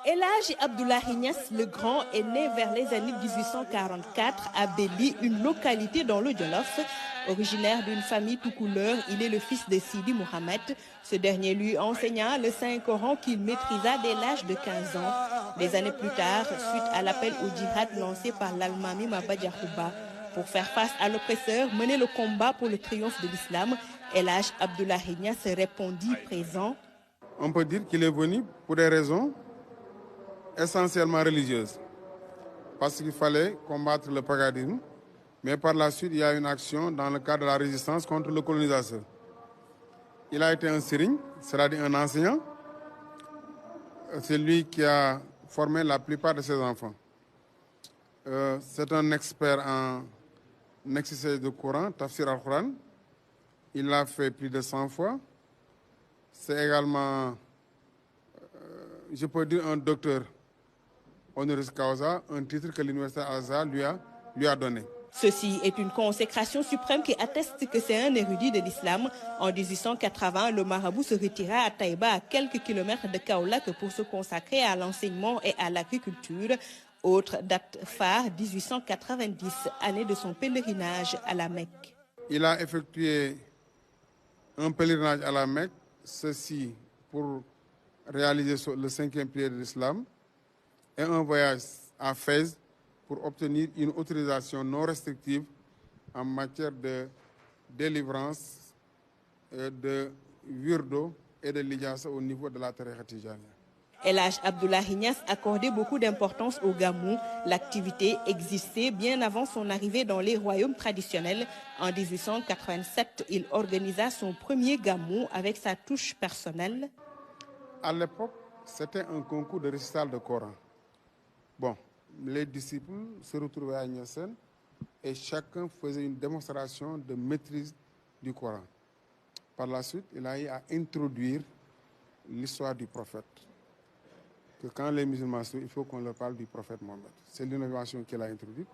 El Hadji Abdoulaye Niass le Grand est né vers les années 1844 à Béli, une localité dans le Djolof. Originaire d'une famille tout couleur, il est le fils de Sidi Mohamed. Ce dernier lui enseigna le Saint-Coran qu'il maîtrisa dès l'âge de 15 ans. Des années plus tard, suite à l'appel au djihad lancé par l'Almami Maba Diakhouba, pour faire face à l'oppresseur, mener le combat pour le triomphe de l'islam, El Hadji Abdoulaye Niass répondit présent. On peut dire qu'il est venu pour des raisons essentiellement religieuses, parce qu'il fallait combattre le paganisme, mais par la suite, il y a une action dans le cadre de la résistance contre le colonisateur. Il a été un sérigne, c'est-à-dire un enseignant. C'est lui qui a formé la plupart de ses enfants. C'est un expert en exégèse de Coran, Tafsir al-Quran. Il l'a fait plus de 100 fois. C'est également, je peux dire, un docteur honoris causa, un titre que l'Université Al-Azhar lui a donné. Ceci est une consécration suprême qui atteste que c'est un érudit de l'islam. En 1880, le marabout se retira à Taïba, à quelques kilomètres de Kaolack, pour se consacrer à l'enseignement et à l'agriculture. Autre date phare, 1890, année de son pèlerinage à la Mecque. Il a effectué un pèlerinage à la Mecque, ceci pour réaliser le 5e pilier de l'islam, et un voyage à Fès pour obtenir une autorisation non restrictive en matière de délivrance, de wirdo et de lijasa au niveau de la tariqa tijaniya. El Hadji Abdoulaye Niass accordait beaucoup d'importance au gamou. L'activité existait bien avant son arrivée dans les royaumes traditionnels. En 1887, il organisa son premier gamou avec sa touche personnelle. À l'époque, c'était un concours de récital de Coran. Bon, les disciples se retrouvaient à Niassène et chacun faisait une démonstration de maîtrise du Coran. Par la suite, il a eu à introduire l'histoire du prophète. Que quand les musulmans sont, il faut qu'on leur parle du prophète Mohammed. C'est l'innovation qu'il a introduite.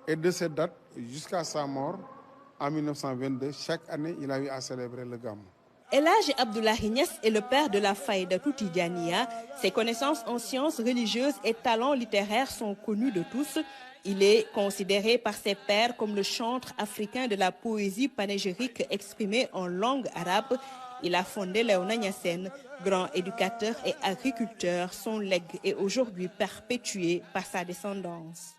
Et de cette date jusqu'à sa mort, en 1922, chaque année, il a eu à célébrer le gamou. El Hadji Abdoulaye Niass est le père de la Faïdatou Tidjaniya. Ses connaissances en sciences religieuses et talents littéraires sont connus de tous. Il est considéré par ses pairs comme le chantre africain de la poésie panégyrique exprimée en langue arabe. Il a fondé Léona Niassène, grand éducateur et agriculteur. Son legs est aujourd'hui perpétué par sa descendance.